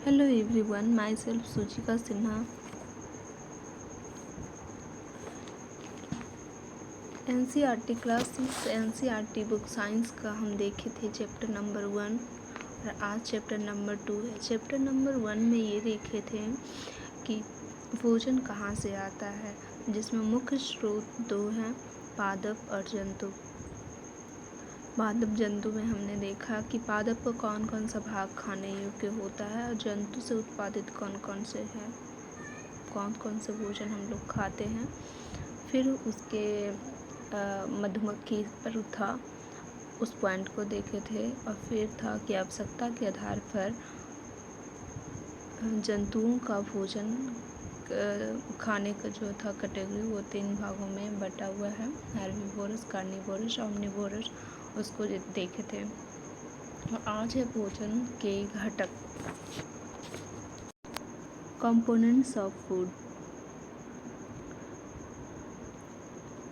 Hello everyone, myself Suchika Sinha. NCERT class 6 NCERT book science का हम देखे थे चैप्टर नंबर 1 और आज चैप्टर नंबर 2 है। चैप्टर नंबर 1 में ये देखे थे कि भोजन कहाँ से आता है, जिसमें मुख्य स्रोत दो हैं, पादप और जंतु। पादप जंतु में हमने देखा कि पादप का कौन कौन सा भाग खाने योग्य होता है और जंतु से उत्पादित कौन कौन से भोजन हम लोग खाते हैं। फिर उसके मधुमक्खी पर था, उस पॉइंट को देखे थे। और फिर था कि आवश्यकता के आधार पर जंतुओं का भोजन खाने का जो था कैटेगरी, वो 3 भागों में बटा हुआ है, हेर्बिवोरस, कार्निवोरस, ओमनिवोरस, उसको देखे थे। और आज है भोजन के घटक, कंपोनेंट्स ऑफ फूड।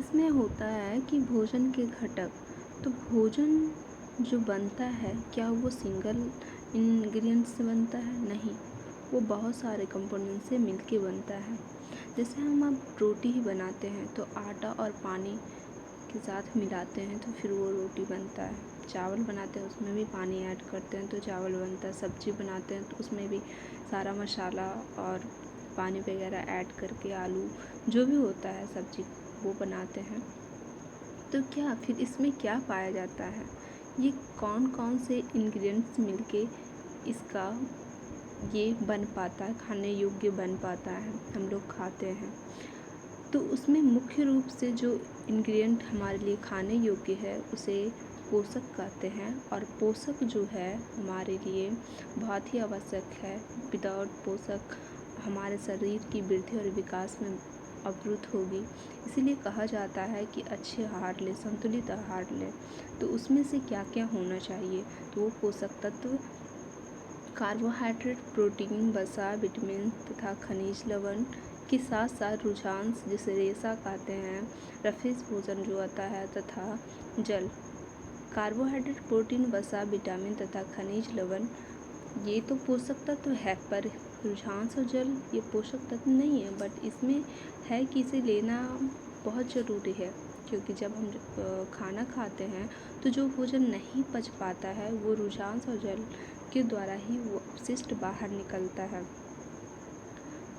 इसमें होता है कि भोजन के घटक, तो भोजन जो बनता है क्या वो सिंगल इंग्रेडिएंट से बनता है? नहीं, वो बहुत सारे कंपोनेंट से मिलके बनता है। जैसे हम अब रोटी ही बनाते हैं तो आटा और पानी के साथ मिलाते हैं तो फिर वो रोटी बनता है। चावल बनाते हैं उसमें भी पानी ऐड करते हैं तो चावल बनता है। सब्जी बनाते हैं तो उसमें भी सारा मसाला और पानी वगैरह ऐड करके आलू जो भी होता है सब्जी वो बनाते हैं। तो क्या फिर इसमें क्या पाया जाता है, ये कौन कौन से इंग्रेडिएंट्स मिलके इसका ये बन पाता है, खाने योग्य बन पाता है, हम लोग खाते हैं। तो उसमें मुख्य रूप से जो इंग्रेडिएंट हमारे लिए खाने योग्य है उसे पोषक कहते हैं। और पोषक जो है हमारे लिए बहुत ही आवश्यक है। विदाउट पोषक हमारे शरीर की वृद्धि और विकास में अवरुद्ध होगी। इसीलिए कहा जाता है कि अच्छे आहार लें, संतुलित आहार लें। तो उसमें से क्या क्या होना चाहिए, तो वो पोषक तत्व कार्बोहाइड्रेट, प्रोटीन, वसा, विटामिन तथा खनिज लवण के साथ साथ रुझांश जिसे रेशा कहते हैं, रफीज भोजन जो आता है, तथा जल। कार्बोहाइड्रेट, प्रोटीन, वसा, विटामिन तथा खनिज लवण ये तो पोषक तत्व है, पर रुझांश और जल ये पोषक तत्व नहीं है। बट इसमें है कि इसे लेना बहुत ज़रूरी है, क्योंकि जब हम खाना खाते हैं तो जो भोजन नहीं पच पाता है वो रुझांश और जल के द्वारा ही वो अपशिष्ट बाहर निकलता है।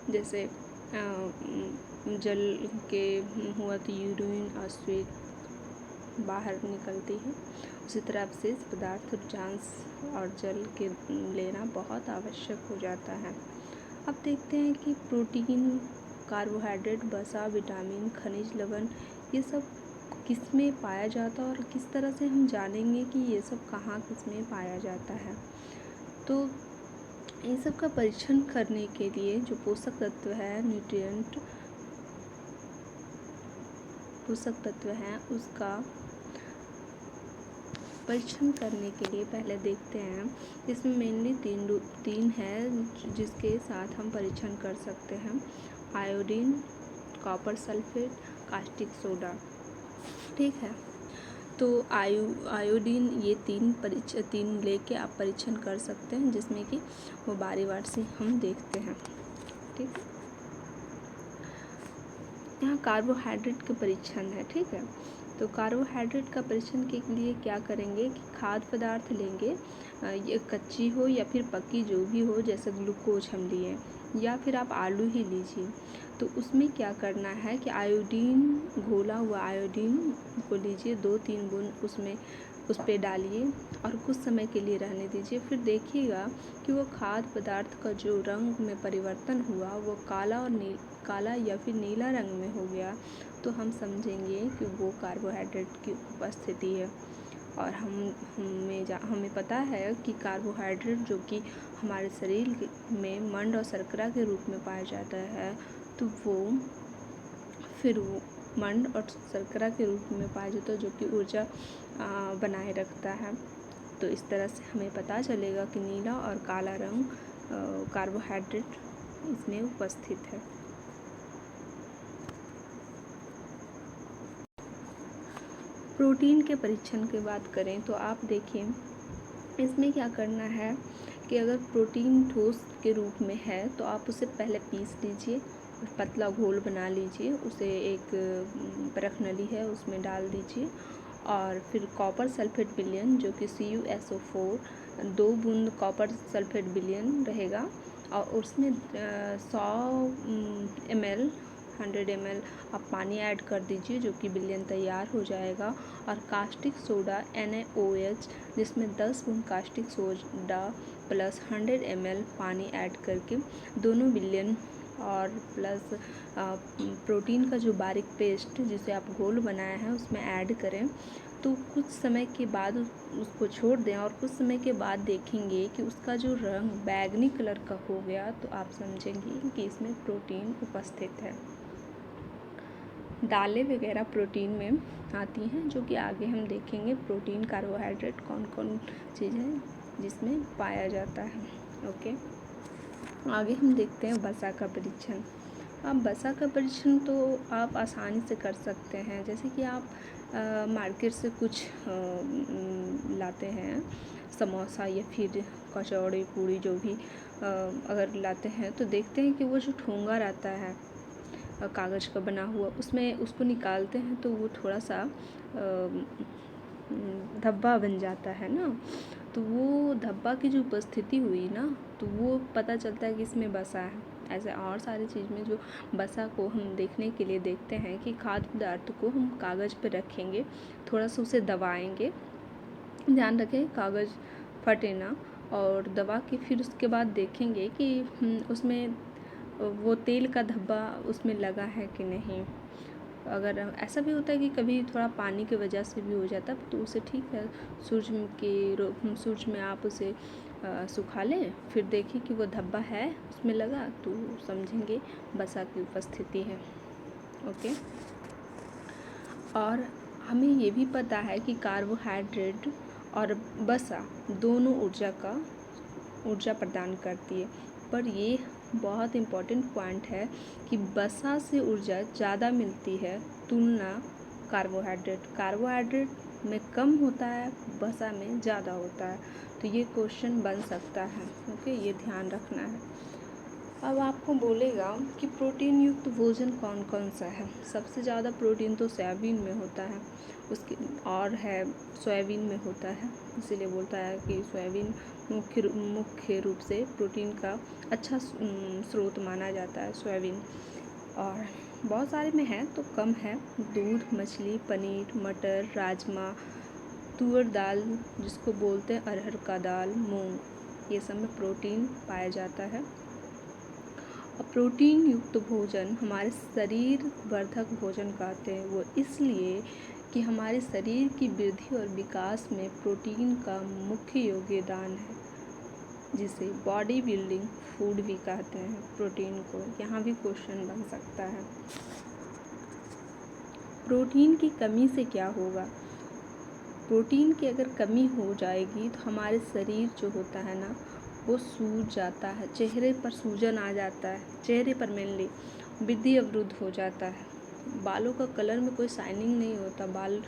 जैसे जल के हुआ तो यूरिन और स्वेट बाहर निकलती है, उसी तरह अपशिष्ट पदार्थ रुझांश और जल के लेना बहुत आवश्यक हो जाता है। अब देखते हैं कि प्रोटीन, कार्बोहाइड्रेट, वसा, विटामिन, खनिज लवण ये सब किस में पाया जाता है और किस तरह से हम जानेंगे कि ये सब कहाँ किस में पाया जाता है। तो इन सब का परीक्षण करने के लिए जो पोषक तत्व है, न्यूट्रिएंट पोषक तत्व हैं, उसका परीक्षण करने के लिए पहले देखते हैं। इसमें मेनली तीन है जिसके साथ हम परीक्षण कर सकते हैं, iodine, copper sulphate, caustic soda. ठीक है, तो आयोडीन ये तीन लेके आप परीक्षण कर सकते हैं, जिसमें कि वो बारी बार से हम देखते हैं। ठीक है, यहाँ कार्बोहाइड्रेट के परीक्षण है। ठीक है, तो कार्बोहाइड्रेट का परीक्षण के लिए क्या करेंगे कि खाद्य पदार्थ लेंगे, ये कच्ची हो या फिर पकी जो भी हो, जैसे ग्लूकोज हम लिए या फिर आप आलू ही लीजिए। तो उसमें क्या करना है कि आयोडीन, घोला हुआ आयोडीन को लीजिए, 2-3 बूंद उसमें उस पर डालिए और कुछ समय के लिए रहने दीजिए। फिर देखिएगा कि वो खाद्य पदार्थ का जो रंग में परिवर्तन हुआ वो काला या फिर नीला रंग में हो गया, तो हम समझेंगे कि वो कार्बोहाइड्रेट की उपस्थिति है। और हमें पता है कि कार्बोहाइड्रेट जो कि हमारे शरीर में मंड और शर्करा के रूप में पाया जाता है, तो वो मंड और शर्करा के रूप में पाया जाता है, जो कि ऊर्जा बनाए रखता है। तो इस तरह से हमें पता चलेगा कि नीला और काला रंग कार्बोहाइड्रेट इसमें उपस्थित है। प्रोटीन के परीक्षण की बात करें तो आप देखिए इसमें क्या करना है कि अगर प्रोटीन ठोस के रूप में है तो आप उसे पहले पीस लीजिए और पतला घोल बना लीजिए, उसे एक परख नली है उसमें डाल दीजिए और फिर कॉपर सल्फेट विलयन जो कि CuSO4 2 बूंद कॉपर सल्फेट विलयन रहेगा और उसमें 100 ml 100 ml आप पानी ऐड कर दीजिए जो कि विलयन तैयार हो जाएगा। और कास्टिक सोडा NaOH जिसमें 10 बूंद कास्टिक सोडा प्लस 100 ml पानी ऐड करके दोनों विलयन और प्लस प्रोटीन का जो बारीक पेस्ट जिसे आप घोल बनाया है उसमें ऐड करें। तो कुछ समय के बाद उसको छोड़ दें और कुछ समय के बाद देखेंगे कि उसका जो रंग बैंगनी कलर का हो गया तो आप समझेंगे कि इसमें प्रोटीन उपस्थित है। दालें वगैरह प्रोटीन में आती हैं जो कि आगे हम देखेंगे प्रोटीन कार्बोहाइड्रेट कौन कौन चीज़ है जिसमें पाया जाता है। ओके, आगे हम देखते हैं वसा का परीक्षण। अब वसा का परीक्षण तो आप आसानी से कर सकते हैं, जैसे कि आप मार्केट से कुछ लाते हैं समोसा या फिर कचौड़ी पूड़ी जो भी अगर लाते हैं तो देखते हैं कि वो जो ठोंगा रहता है कागज़ का बना हुआ उसमें उसको निकालते हैं तो वो थोड़ा सा धब्बा बन जाता है ना, तो वो धब्बा की जो उपस्थिति हुई ना तो वो पता चलता है कि इसमें वसा है। ऐसे और सारी चीज़ में जो वसा को हम देखने के लिए देखते हैं कि खाद्य पदार्थ को हम कागज़ पर रखेंगे, थोड़ा सा उसे दबाएंगे, ध्यान रखें कागज़ फटे ना, और दबा के फिर उसके बाद देखेंगे कि उसमें वो तेल का धब्बा उसमें लगा है कि नहीं। अगर ऐसा भी होता है कि कभी थोड़ा पानी की वजह से भी हो जाता है तो उसे ठीक है सूरज में आप उसे सुखा लें, फिर देखें कि वो धब्बा है उसमें लगा तो समझेंगे वसा की उपस्थिति है। ओके, और हमें ये भी पता है कि कार्बोहाइड्रेट और वसा दोनों ऊर्जा प्रदान करती है, पर ये बहुत इम्पॉर्टेंट पॉइंट है कि वसा से ऊर्जा ज़्यादा मिलती है तुलना कार्बोहाइड्रेट में कम होता है, वसा में ज़्यादा होता है। तो ये क्वेश्चन बन सकता है। ओके, ये ध्यान रखना है। अब आपको बोलेगा कि प्रोटीन युक्त भोजन कौन कौन सा है। सबसे ज़्यादा प्रोटीन तो सोयाबीन में होता है, उसके और है सोयाबीन में होता है, इसीलिए बोलता है कि सोयाबीन मुख्य रूप से प्रोटीन का अच्छा स्रोत माना जाता है सोयाबीन। और बहुत सारे में है तो कम है, दूध, मछली, पनीर, मटर, राजमा, तुअर दाल जिसको बोलते हैं अरहर का दाल, मूंग, ये सब में प्रोटीन पाया जाता है। और प्रोटीन युक्त भोजन हमारे शरीर वर्धक भोजन कहते हैं वो इसलिए कि हमारे शरीर की वृद्धि और विकास में प्रोटीन का मुख्य योगदान है, जिसे बॉडी बिल्डिंग फूड भी कहते हैं प्रोटीन को। यहाँ भी क्वेश्चन बन सकता है। प्रोटीन की कमी से क्या होगा। प्रोटीन की अगर कमी हो जाएगी तो हमारे शरीर जो होता है ना वो सूज जाता है, चेहरे पर सूजन आ जाता है, चेहरे पर मेनली वृद्धि अवरुद्ध हो जाता है, बालों का कलर में कोई शाइनिंग नहीं होता, बाल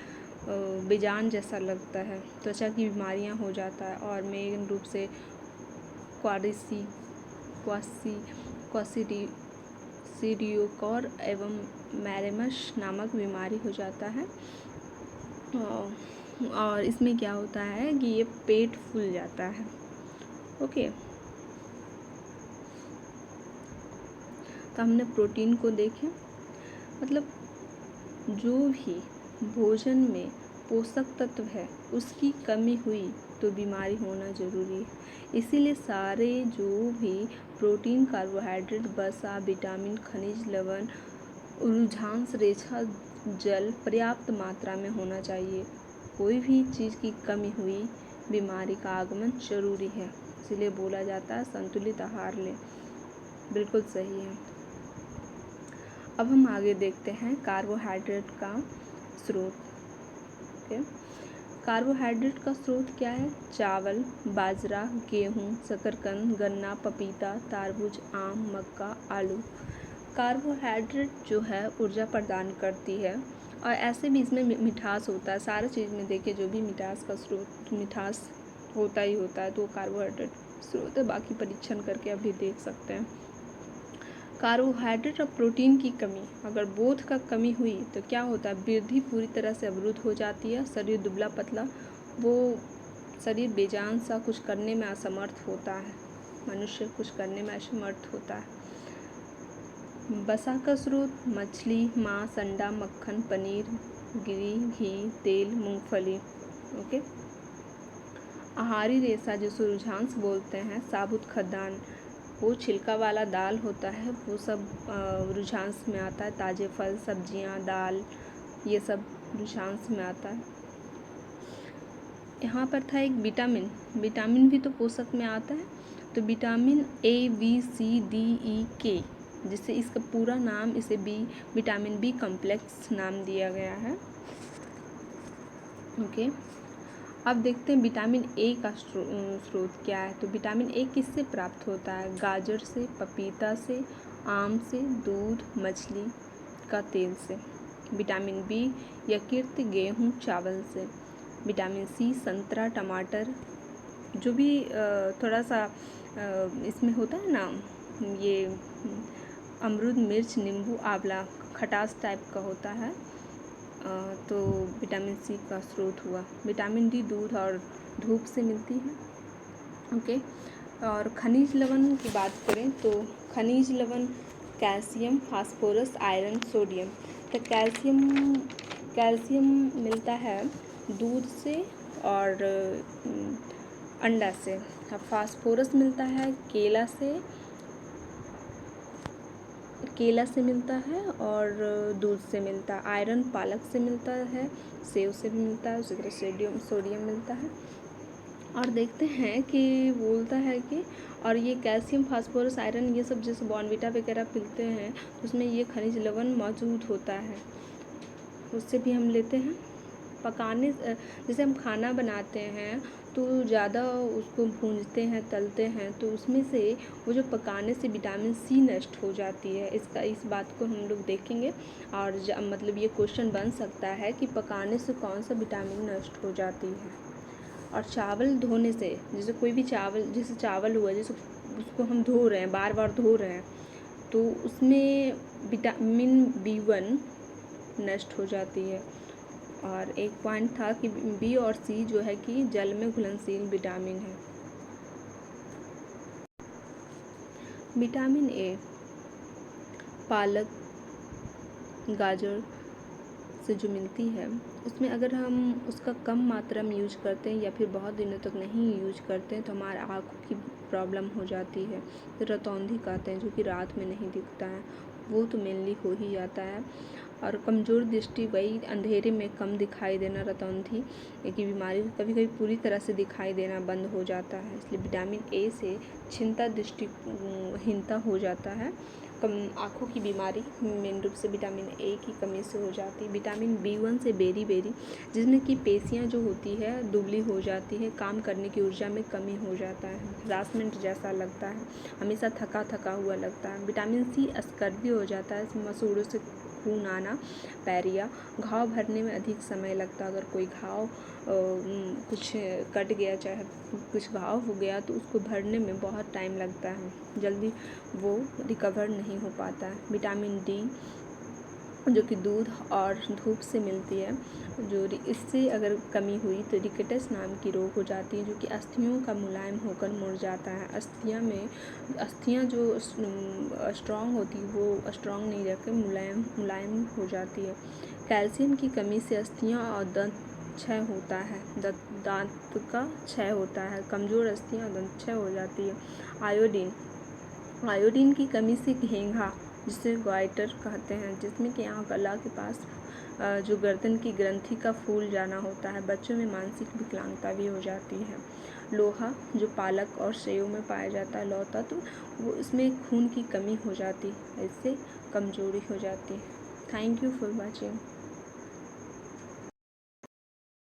बेजान जैसा लगता है, त्वचा की बीमारियां हो जाता है और मेन रूप से क्वासिडियोकोर एवं मैरेमश नामक बीमारी हो जाता है। और इसमें क्या होता है कि ये पेट फूल जाता है। ओके, तो हमने प्रोटीन को देखें, मतलब जो भी भोजन में पोषक तत्व है उसकी कमी हुई तो बीमारी होना ज़रूरी है। इसीलिए सारे जो भी प्रोटीन, कार्बोहाइड्रेट, वसा, विटामिन, खनिज, लवण, उर्जांश, रेशा, जल पर्याप्त मात्रा में होना चाहिए। कोई भी चीज़ की कमी हुई बीमारी का आगमन जरूरी है, इसीलिए बोला जाता है संतुलित आहार लें। बिल्कुल सही है। अब हम आगे देखते हैं कार्बोहाइड्रेट का स्रोत। ओके, कार्बोहाइड्रेट का स्रोत क्या है। चावल, बाजरा, गेहूँ, शकरकंद, गन्ना, पपीता, तरबूज, आम, मक्का, आलू। कार्बोहाइड्रेट जो है ऊर्जा प्रदान करती है और ऐसे भी इसमें मिठास होता है। सारी चीज़ में देखिए जो भी मिठास का स्रोत, मिठास होता ही होता है, तो कार्बोहाइड्रेट स्रोत है, बाकी परीक्षण करके अभी देख सकते हैं। कार्बोहाइड्रेट और प्रोटीन की कमी, अगर बोथ का कमी हुई तो क्या होता है, वृद्धि पूरी तरह से अवरुद्ध हो जाती है, शरीर दुबला पतला, वो शरीर बेजान सा कुछ करने में असमर्थ होता है, मनुष्य कुछ करने में असमर्थ होता है। वसा का स्रोत मछली, मांस, अंडा, मक्खन, पनीर, घी, तेल, मूंगफली। ओके। आहारी रेशा जिसे रुझांस बोलते हैं, साबुत खाद्यान्न, वो छिलका वाला दाल होता है, वो सब रुझांस में आता है। ताज़े फल, सब्जियां, दाल, ये सब रुझांस में आता है। यहाँ पर था एक विटामिन, विटामिन भी तो पोषक में आता है। तो vitamin A, B, C, D, E, K, जिससे इसका पूरा नाम, इसे विटामिन बी कॉम्प्लेक्स नाम दिया गया है। ओके। अब देखते हैं विटामिन ए का स्रोत क्या है। तो विटामिन ए किससे प्राप्त होता है, गाजर से, पपीता से, आम से, दूध, मछली का तेल से। विटामिन बी यकृत, गेहूँ, चावल से। विटामिन सी संतरा, टमाटर, जो भी थोड़ा सा इसमें होता है ना, ये अमरूद, मिर्च, नींबू, आंवला, खटास टाइप का होता है, तो विटामिन सी का स्रोत हुआ। विटामिन डी दूध और धूप से मिलती है। ओके। और खनिज लवण की बात करें तो खनिज लवण कैल्शियम, फास्फोरस, आयरन, सोडियम। तो कैल्शियम मिलता है दूध से और अंडा से। फास्फोरस मिलता है केला से मिलता है और दूध से मिलता है। आयरन पालक से मिलता है, सेव से भी मिलता है। उसी तरह सोडियम मिलता है। और देखते हैं कि बोलता है कि और ये कैल्शियम, फास्फोरस, आयरन, ये सब जैसे बॉर्नविटा वगैरह पीते हैं तो उसमें ये खनिज लवण मौजूद होता है, उससे भी हम लेते हैं। पकाने, जैसे हम खाना बनाते हैं तो ज़्यादा उसको भूनते हैं, तलते हैं, तो उसमें से वो जो पकाने से विटामिन सी नष्ट हो जाती है। इस बात को हम लोग देखेंगे। और मतलब ये क्वेश्चन बन सकता है कि पकाने से कौन सा विटामिन नष्ट हो जाती है। और चावल धोने से, जैसे कोई भी चावल, जैसे चावल हुआ, जैसे उसको हम धो रहे हैं, बार बार धो रहे हैं, तो उसमें विटामिन B1 नष्ट हो जाती है। और एक पॉइंट था कि बी और सी जो है कि जल में घुलनशील विटामिन है। विटामिन ए पालक, गाजर से जो मिलती है, उसमें अगर हम उसका कम मात्रा में यूज करते हैं या फिर बहुत दिनों तक नहीं यूज करते हैं तो हमारे आँखों की प्रॉब्लम हो जाती है। तो रतौंधी कहते हैं, जो कि रात में नहीं दिखता है, वो तो मेनली हो ही जाता है। और कमज़ोर दृष्टि, वही अंधेरे में कम दिखाई देना, रतौंधी की बीमारी कभी कभी पूरी तरह से दिखाई देना बंद हो जाता है। इसलिए विटामिन ए से क्षमता, दृष्टिहीनता हो जाता है। कम आँखों की बीमारी मेन रूप से विटामिन ए की कमी से हो जाती है। विटामिन B1 से बेरी, जिसमें कि पेशियाँ जो होती है दुबली हो जाती है, काम करने की ऊर्जा में कमी हो जाता है, हरासमेंट जैसा लगता है, हमेशा थका हुआ लगता है। विटामिन सी स्कर्वी हो जाता है, मसूड़ों से खून आना, पैरिया, घाव भरने में अधिक समय लगता है। अगर कोई घाव कुछ कट गया, चाहे कुछ घाव हो गया, तो उसको भरने में बहुत टाइम लगता है, जल्दी वो रिकवर नहीं हो पाता है। विटामिन डी जो कि दूध और धूप से मिलती है, जो इससे अगर कमी हुई तो रिकेटस नाम की रोग हो जाती है, जो कि अस्थियों का मुलायम होकर मुड़ जाता है। अस्थियाँ जो स्ट्रॉन्ग होती है वो स्ट्रॉन्ग नहीं रहकर मुलायम हो जाती है। कैल्शियम की कमी से अस्थियाँ और दंत क्षय होता है, दांत का क्षय होता है, कमज़ोर अस्थियाँ और दंत क्षय हो जाती है। आयोडीन की कमी से घेंघा, जिसे ग्वाइटर कहते हैं, जिसमें कि यहाँ गला के पास जो गर्दन की ग्रंथि का फूल जाना होता है, बच्चों में मानसिक विकलांगता भी हो जाती है। लोहा जो पालक और सेव में पाया जाता है, लौह तत्व, वो इसमें खून की कमी हो जाती है, इससे कमजोरी हो जाती है। Thank you for watching.